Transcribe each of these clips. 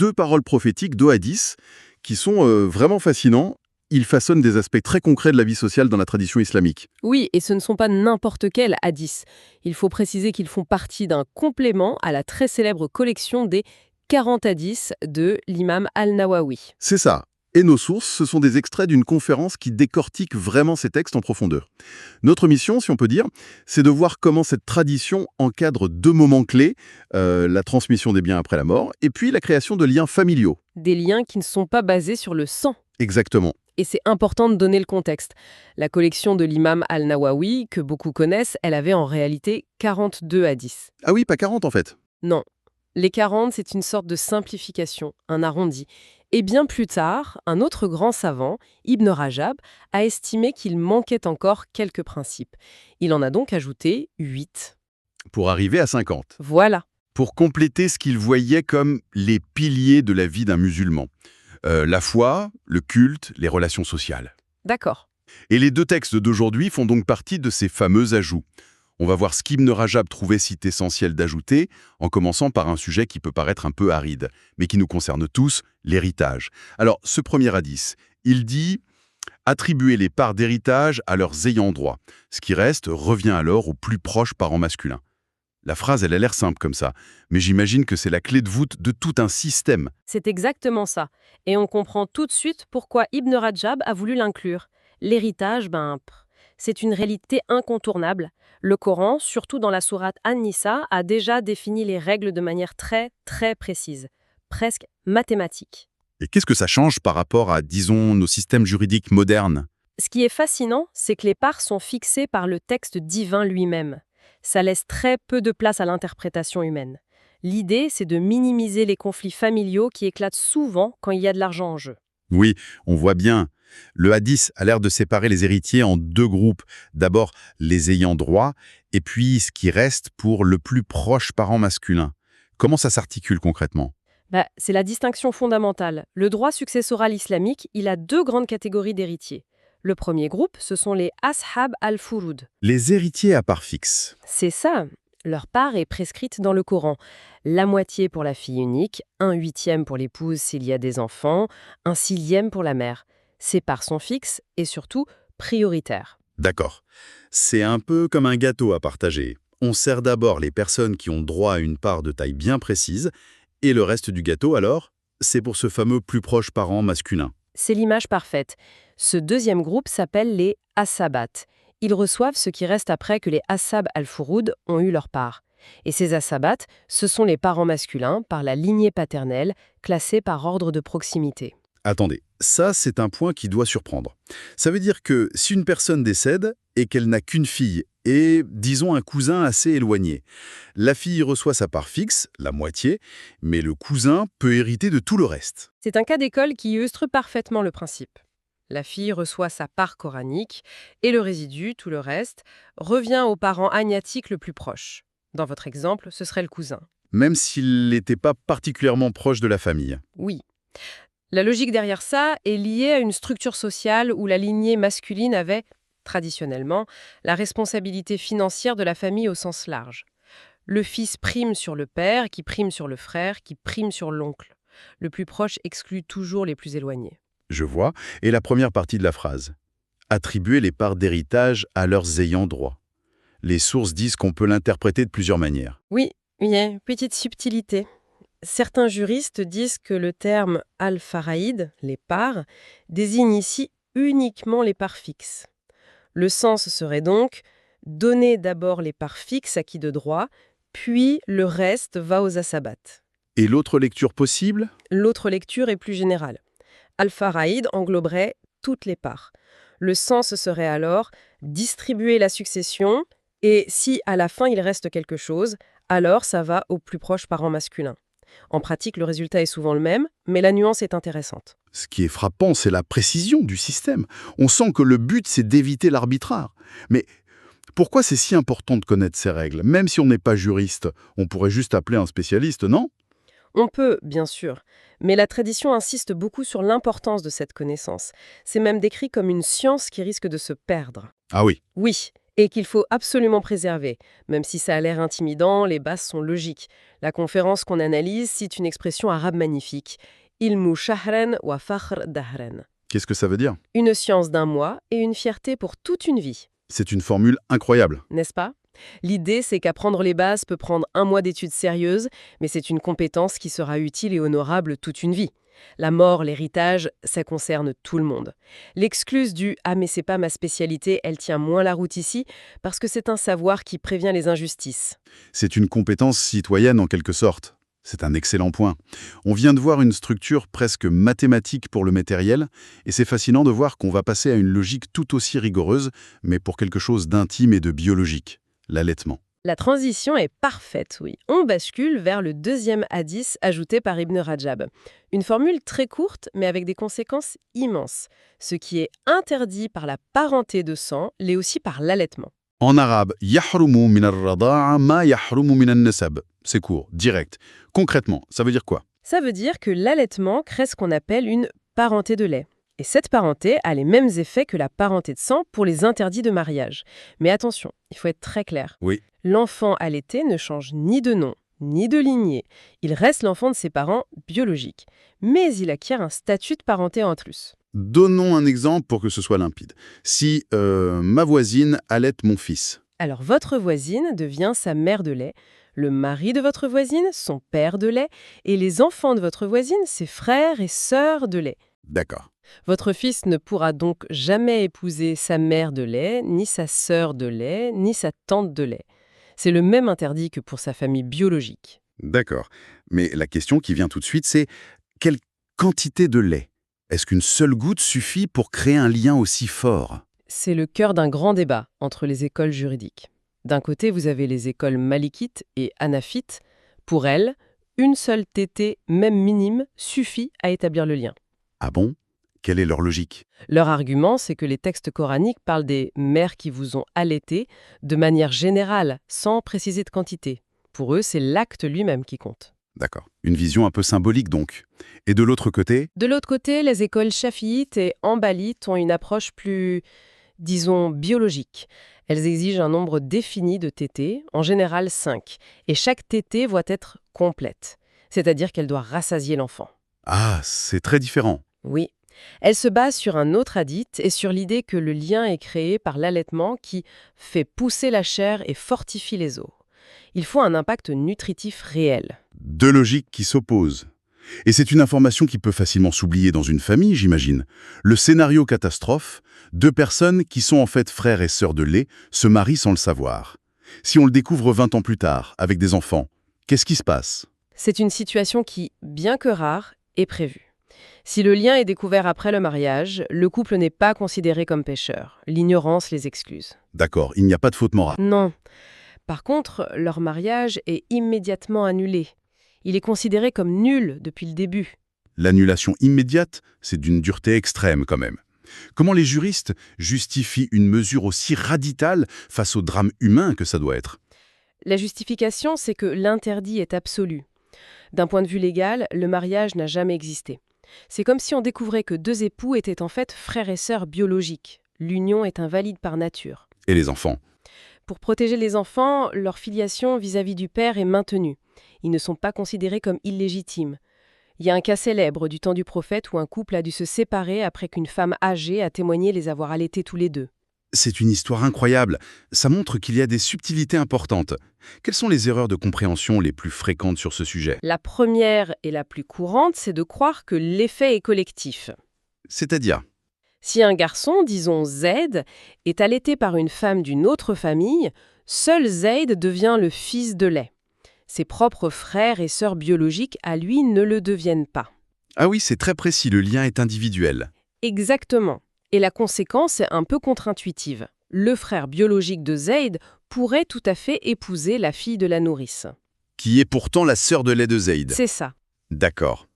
2 paroles prophétiques d'Ohadis qui sont vraiment fascinants. Ils façonnent des aspects très concrets de la vie sociale dans la tradition islamique. Oui, et ce ne sont pas n'importe quels hadiths. Il faut préciser qu'ils font partie d'un complément à la très célèbre collection des 40 hadiths de l'imam Al-Nawawi. C'est ça. Et nos sources, ce sont des extraits d'une conférence qui décortique vraiment ces textes en profondeur. Notre mission, si on peut dire, c'est de voir comment cette tradition encadre 2 moments clés, la transmission des biens après la mort, et puis la création de liens familiaux. Des liens qui ne sont pas basés sur le sang. Exactement. Et c'est important de donner le contexte. La collection de l'imam Al-Nawawi, que beaucoup connaissent, elle avait en réalité 42 hadiths. Ah oui, pas 40 en fait. Non. Les 40, c'est une sorte de simplification, un arrondi. Et bien plus tard, un autre grand savant, Ibn Rajab, a estimé qu'il manquait encore quelques principes. Il en a donc ajouté 8. Pour arriver à 50. Voilà. Pour compléter ce qu'il voyait comme les piliers de la vie d'un musulman. La foi, le culte, les relations sociales. D'accord. Et les 2 textes d'aujourd'hui font donc partie de ces fameux ajouts. On va voir ce qu'Ibn Rajab trouvait si essentiel d'ajouter, en commençant par un sujet qui peut paraître un peu aride, mais qui nous concerne tous, l'héritage. Alors, ce premier hadith, il dit « Attribuer les parts d'héritage à leurs ayants droit. Ce qui reste revient alors aux plus proches parents masculins. » La phrase, elle a l'air simple comme ça, mais j'imagine que c'est la clé de voûte de tout un système. C'est exactement ça. Et on comprend tout de suite pourquoi Ibn Rajab a voulu l'inclure. L'héritage, c'est une réalité incontournable. Le Coran, surtout dans la sourate An-Nisa, a déjà défini les règles de manière très, très précise, presque mathématique. Et qu'est-ce que ça change par rapport à, disons, nos systèmes juridiques modernes? Ce qui est fascinant, c'est que les parts sont fixées par le texte divin lui-même. Ça laisse très peu de place à l'interprétation humaine. L'idée, c'est de minimiser les conflits familiaux qui éclatent souvent quand il y a de l'argent en jeu. Oui, on voit bien. Le hadith a l'air de séparer les héritiers en 2 groupes. D'abord, les ayants droit, et puis ce qui reste pour le plus proche parent masculin. Comment ça s'articule concrètement? C'est la distinction fondamentale. Le droit successoral islamique, il a 2 grandes catégories d'héritiers. Le premier groupe, ce sont les ashab al-furud. Les héritiers à part fixe. C'est ça. Leur part est prescrite dans le Coran. La moitié pour la fille unique, 1/8 pour l'épouse s'il y a des enfants, 1/6 pour la mère. Ces parts sont fixes et surtout prioritaires. D'accord. C'est un peu comme un gâteau à partager. On sert d'abord les personnes qui ont droit à une part de taille bien précise, et le reste du gâteau, alors, c'est pour ce fameux plus proche parent masculin. C'est l'image parfaite. Ce deuxième groupe s'appelle les asabat. Ils reçoivent ce qui reste après que les ashab al-furud ont eu leur part. Et ces asabat, ce sont les parents masculins par la lignée paternelle, classés par ordre de proximité. Attendez, ça c'est un point qui doit surprendre. Ça veut dire que si une personne décède et qu'elle n'a qu'une fille et, disons, un cousin assez éloigné, la fille reçoit sa part fixe, la moitié, mais le cousin peut hériter de tout le reste. C'est un cas d'école qui illustre parfaitement le principe. La fille reçoit sa part coranique et le résidu, tout le reste, revient au parent agnatique le plus proche. Dans votre exemple, ce serait le cousin. Même s'il n'était pas particulièrement proche de la famille. Oui. La logique derrière ça est liée à une structure sociale où la lignée masculine avait, traditionnellement, la responsabilité financière de la famille au sens large. Le fils prime sur le père, qui prime sur le frère, qui prime sur l'oncle. Le plus proche exclut toujours les plus éloignés. Je vois. Et la première partie de la phrase. Attribuer les parts d'héritage à leurs ayants droit. Les sources disent qu'on peut l'interpréter de plusieurs manières. Oui, il y a une petite subtilité. Certains juristes disent que le terme al-faraïd, les parts, désigne ici uniquement les parts fixes. Le sens serait donc donner d'abord les parts fixes acquis de droit, puis le reste va aux asabat. Et l'autre lecture possible? L'autre lecture est plus générale. Al-faraïd engloberait toutes les parts. Le sens serait alors distribuer la succession, et si à la fin il reste quelque chose, alors ça va au plus proche parent masculin. En pratique, le résultat est souvent le même, mais la nuance est intéressante. Ce qui est frappant, c'est la précision du système. On sent que le but, c'est d'éviter l'arbitraire. Mais pourquoi c'est si important de connaître ces règles? Même si on n'est pas juriste, on pourrait juste appeler un spécialiste, non? On peut, bien sûr, mais la tradition insiste beaucoup sur l'importance de cette connaissance. C'est même décrit comme une science qui risque de se perdre. Ah oui. Oui, Et qu'il faut absolument préserver. Même si ça a l'air intimidant, les bases sont logiques. La conférence qu'on analyse cite une expression arabe magnifique. Ilmu shahran wa fakhr dahran. Qu'est-ce que ça veut dire? Une science d'un mois et une fierté pour toute une vie. C'est une formule incroyable. N'est-ce pas? L'idée, c'est qu'apprendre les bases peut prendre un mois d'études sérieuses, mais c'est une compétence qui sera utile et honorable toute une vie. La mort, l'héritage, ça concerne tout le monde. L'excuse du « ah mais c'est pas ma spécialité », elle tient moins la route ici, parce que c'est un savoir qui prévient les injustices. C'est une compétence citoyenne en quelque sorte. C'est un excellent point. On vient de voir une structure presque mathématique pour le matériel, et c'est fascinant de voir qu'on va passer à une logique tout aussi rigoureuse, mais pour quelque chose d'intime et de biologique, l'allaitement. La transition est parfaite, oui. On bascule vers le deuxième hadith ajouté par Ibn Rajab. Une formule très courte, mais avec des conséquences immenses. Ce qui est interdit par la parenté de sang l'est aussi par l'allaitement. En arabe, yahrumu min ar-rada'a ma yahrumu min an-nasab. C'est court, direct. Concrètement, ça veut dire quoi? Ça veut dire que l'allaitement crée ce qu'on appelle une parenté de lait. Et cette parenté a les mêmes effets que la parenté de sang pour les interdits de mariage. Mais attention, il faut être très clair. Oui. L'enfant allaité ne change ni de nom, ni de lignée. Il reste l'enfant de ses parents biologiques. Mais il acquiert un statut de parenté en plus. Donnons un exemple pour que ce soit limpide. Si ma voisine allaite mon fils. Alors votre voisine devient sa mère de lait, le mari de votre voisine, son père de lait, et les enfants de votre voisine, ses frères et sœurs de lait. D'accord. Votre fils ne pourra donc jamais épouser sa mère de lait, ni sa sœur de lait, ni sa tante de lait. C'est le même interdit que pour sa famille biologique. D'accord. Mais la question qui vient tout de suite, c'est quelle quantité de lait? Est-ce qu'une seule goutte suffit pour créer un lien aussi fort? C'est le cœur d'un grand débat entre les écoles juridiques. D'un côté, vous avez les écoles malikites et hanafites. Pour elles, une seule tétée, même minime, suffit à établir le lien. Ah bon? Quelle est leur logique? Leur argument, c'est que les textes coraniques parlent des mères qui vous ont allaité de manière générale, sans préciser de quantité. Pour eux, c'est l'acte lui-même qui compte. D'accord. Une vision un peu symbolique donc. Et de l'autre côté? De l'autre côté, les écoles chafiites et hanbalites ont une approche plus, disons, biologique. Elles exigent un nombre défini de tétées, en général 5, et chaque tétée doit être complète, c'est-à-dire qu'elle doit rassasier l'enfant. Ah, c'est très différent. Oui. Elle se base sur un autre hadith et sur l'idée que le lien est créé par l'allaitement qui fait pousser la chair et fortifie les os. Il faut un impact nutritif réel. Deux logiques qui s'opposent. Et c'est une information qui peut facilement s'oublier dans une famille, j'imagine. Le scénario catastrophe, deux personnes qui sont en fait frères et sœurs de lait se marient sans le savoir. Si on le découvre 20 ans plus tard, avec des enfants, qu'est-ce qui se passe? C'est une situation qui, bien que rare, est prévue. Si le lien est découvert après le mariage, le couple n'est pas considéré comme pécheur. L'ignorance les excuse. D'accord, il n'y a pas de faute morale. Non. Par contre, leur mariage est immédiatement annulé. Il est considéré comme nul depuis le début. L'annulation immédiate, c'est d'une dureté extrême quand même. Comment les juristes justifient une mesure aussi radicale face au drame humain que ça doit être? La justification, c'est que l'interdit est absolu. D'un point de vue légal, le mariage n'a jamais existé. C'est comme si on découvrait que deux époux étaient en fait frères et sœurs biologiques. L'union est invalide par nature. Et les enfants? Pour protéger les enfants, leur filiation vis-à-vis du père est maintenue. Ils ne sont pas considérés comme illégitimes. Il y a un cas célèbre du temps du prophète où un couple a dû se séparer après qu'une femme âgée a témoigné les avoir allaités tous les deux. C'est une histoire incroyable. Ça montre qu'il y a des subtilités importantes. Quelles sont les erreurs de compréhension les plus fréquentes sur ce sujet? La première et la plus courante, c'est de croire que l'effet est collectif. C'est-à-dire? Si un garçon, disons Zaid, est allaité par une femme d'une autre famille, seul Zaid devient le fils de lait. Ses propres frères et sœurs biologiques, à lui, ne le deviennent pas. Ah oui, c'est très précis, le lien est individuel. Exactement. Et la conséquence est un peu contre-intuitive. Le frère biologique de Zaid pourrait tout à fait épouser la fille de la nourrice. Qui est pourtant la sœur de lait de Zayd. C'est ça. D'accord.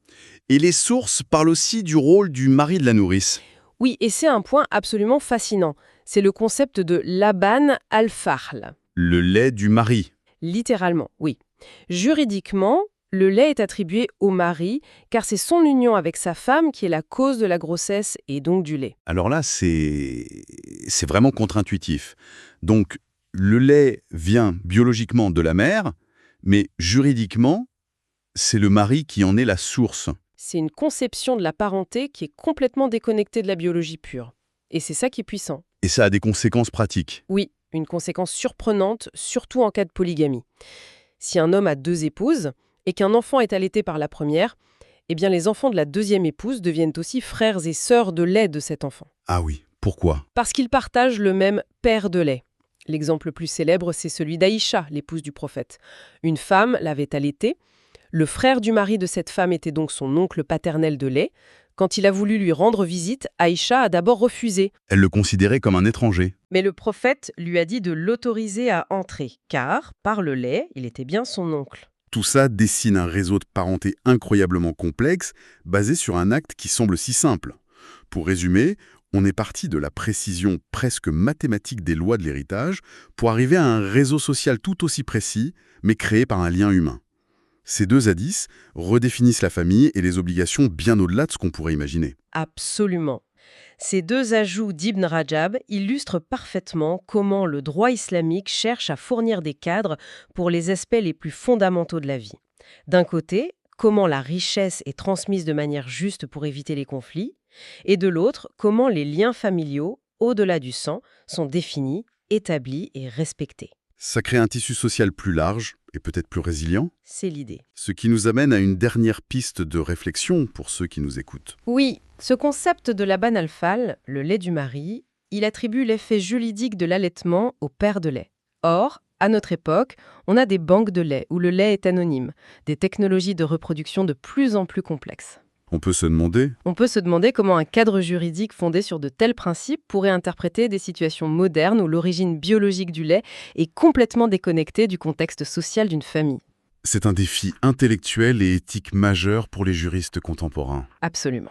Et les sources parlent aussi du rôle du mari de la nourrice. Oui, et c'est un point absolument fascinant. C'est le concept de Laban al-Fahl. Le lait du mari. Littéralement, oui. Juridiquement, Le lait est attribué au mari, car c'est son union avec sa femme qui est la cause de la grossesse et donc du lait. Alors là, c'est vraiment contre-intuitif. Donc, le lait vient biologiquement de la mère, mais juridiquement, c'est le mari qui en est la source. C'est une conception de la parenté qui est complètement déconnectée de la biologie pure. Et c'est ça qui est puissant. Et ça a des conséquences pratiques. Oui, une conséquence surprenante, surtout en cas de polygamie. Si un homme a 2 épouses et qu'un enfant est allaité par la première, eh bien les enfants de la deuxième épouse deviennent aussi frères et sœurs de lait de cet enfant. Ah oui, pourquoi? Parce qu'ils partagent le même père de lait. L'exemple le plus célèbre, c'est celui d'Aïcha, l'épouse du prophète. Une femme l'avait allaité. Le frère du mari de cette femme était donc son oncle paternel de lait. Quand il a voulu lui rendre visite, Aïcha a d'abord refusé. Elle le considérait comme un étranger. Mais le prophète lui a dit de l'autoriser à entrer, car, par le lait, il était bien son oncle. Tout ça dessine un réseau de parenté incroyablement complexe, basé sur un acte qui semble si simple. Pour résumer, on est parti de la précision presque mathématique des lois de l'héritage pour arriver à un réseau social tout aussi précis, mais créé par un lien humain. Ces 2 hadiths redéfinissent la famille et les obligations bien au-delà de ce qu'on pourrait imaginer. Absolument. Ces 2 ajouts d'Ibn Rajab illustrent parfaitement comment le droit islamique cherche à fournir des cadres pour les aspects les plus fondamentaux de la vie. D'un côté, comment la richesse est transmise de manière juste pour éviter les conflits, et de l'autre, comment les liens familiaux, au-delà du sang, sont définis, établis et respectés. Ça crée un tissu social plus large et peut-être plus résilient, C'est l'idée. ce qui nous amène à une dernière piste de réflexion pour ceux qui nous écoutent. Oui, ce concept de la banne al-fal, le lait du mari, il attribue l'effet juridique de l'allaitement au père de lait. Or, à notre époque, on a des banques de lait où le lait est anonyme, des technologies de reproduction de plus en plus complexes. On peut se demander Comment un cadre juridique fondé sur de tels principes pourrait interpréter des situations modernes où l'origine biologique du lait est complètement déconnectée du contexte social d'une famille. C'est un défi intellectuel et éthique majeur pour les juristes contemporains. Absolument.